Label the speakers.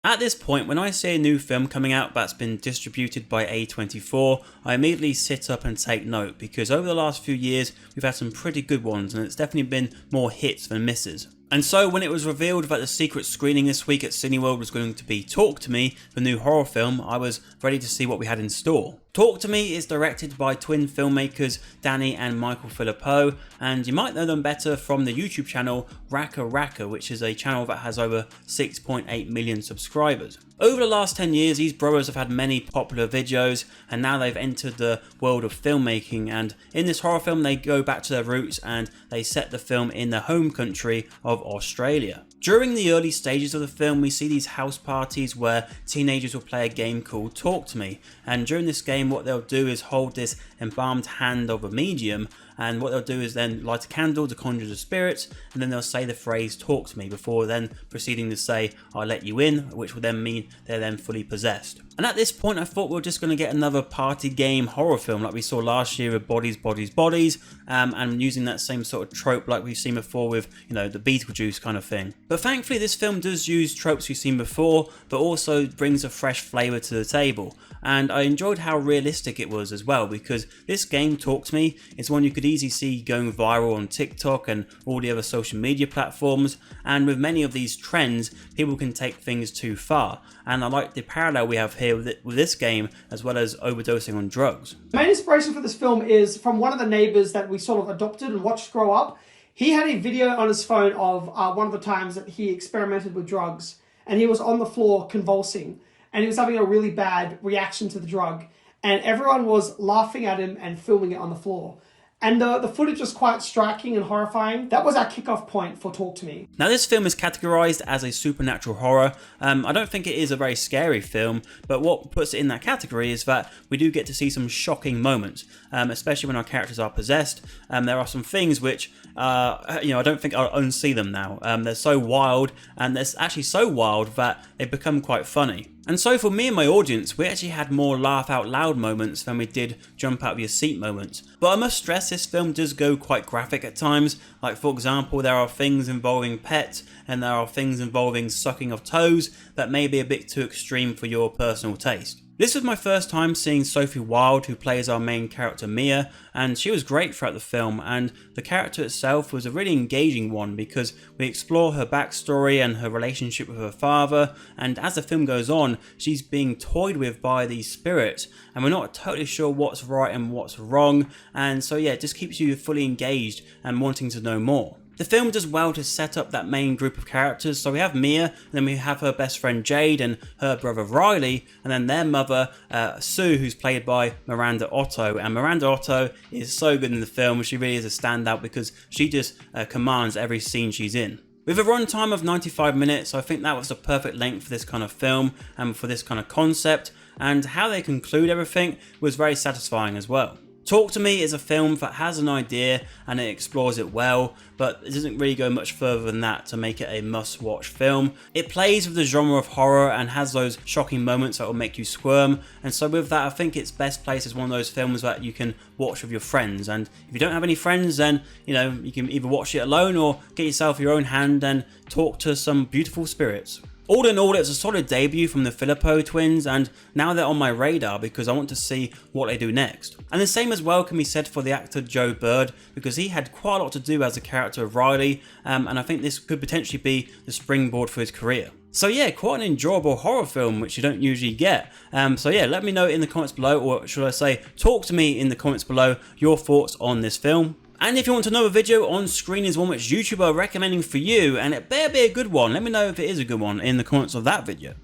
Speaker 1: At this point, when I see a new film coming out that's been distributed by A24, I immediately sit up and take note, because over the last few years we've had some pretty good ones and it's definitely been more hits than misses. And so when it was revealed that the secret screening this week at Cineworld was going to be Talk to Me, the new horror film, I was ready to see what we had in store. Talk to Me is directed by twin filmmakers Danny and Michael Philippou, and you might know them better from the YouTube channel RackaRacka, which is a channel that has over 6.8 million subscribers. Over the last 10 years, these brothers have had many popular videos, and now they've entered the world of filmmaking, and in this horror film they go back to their roots and they set the film in their home country of Australia. During the early stages of the film, we see these house parties where teenagers will play a game called Talk to Me, and during this game what they'll do is hold this embalmed hand of a medium, and what they'll do is then light a candle to conjure the spirits, and then they'll say the phrase "talk to me" before then proceeding to say "I'll let you in," which will then mean they're then fully possessed. And at this point I thought we were just going to get another party game horror film like we saw last year with Bodies, Bodies, Bodies, and using that same sort of trope like we've seen before with, you know, the Beetlejuice kind of thing. But thankfully this film does use tropes we've seen before, but also brings a fresh flavour to the table. And I enjoyed how realistic it was as well, because this game Talk to Me is one you could easily see going viral on TikTok and all the other social media platforms, and with many of these trends people can take things too far, and I like the parallel we have here with this game as well as overdosing on drugs.
Speaker 2: The main inspiration for this film is from one of the neighbours that we sort of adopted and watched grow up. He had a video on his phone of one of the times that he experimented with drugs, and he was on the floor convulsing, and he was having a really bad reaction to the drug, and everyone was laughing at him and filming it on the floor. And the footage was quite striking and horrifying. That was our kickoff point for Talk to Me.
Speaker 1: Now this film is categorised as a supernatural horror. I don't think it is a very scary film, but what puts it in that category is that we do get to see some shocking moments, especially when our characters are possessed. There are some things which, I don't think I'll unsee them now. They're so wild, and they're actually so wild that they become quite funny. And so for me and my audience, we actually had more laugh out loud moments than we did jump out of your seat moments. But I must stress this film does go quite graphic at times, like for example there are things involving pets and there are things involving sucking of toes that may be a bit too extreme for your personal taste. This was my first time seeing Sophie Wilde, who plays our main character Mia, and she was great throughout the film, and the character itself was a really engaging one because we explore her backstory and her relationship with her father, and as the film goes on she's being toyed with by these spirits and we're not totally sure what's right and what's wrong, and so yeah, it just keeps you fully engaged and wanting to know more. The film does well to set up that main group of characters, so we have Mia, and then we have her best friend Jade and her brother Riley, and then their mother Sue, who's played by Miranda Otto, and Miranda Otto is so good in the film. She really is a standout because she just commands every scene she's in. With a runtime of 95 minutes, I think that was the perfect length for this kind of film and for this kind of concept, and how they conclude everything was very satisfying as well. Talk to Me is a film that has an idea and it explores it well, but it doesn't really go much further than that to make it a must-watch film. It plays with the genre of horror and has those shocking moments that will make you squirm, and so with that I think it's best placed as one of those films that you can watch with your friends, and if you don't have any friends then you can either watch it alone or get yourself your own hand and talk to some beautiful spirits. All in all, it's a solid debut from the Philippou twins, and now they're on my radar because I want to see what they do next. And the same as well can be said for the actor Joe Bird, because he had quite a lot to do as the character of Riley, and I think this could potentially be the springboard for his career. So yeah, quite an enjoyable horror film which you don't usually get. So yeah, let me know in the comments below, or should I say talk to me in the comments below your thoughts on this film. And if you want another video on screen is one which YouTube are recommending for you, and it better be a good one, let me know if it is a good one in the comments of that video.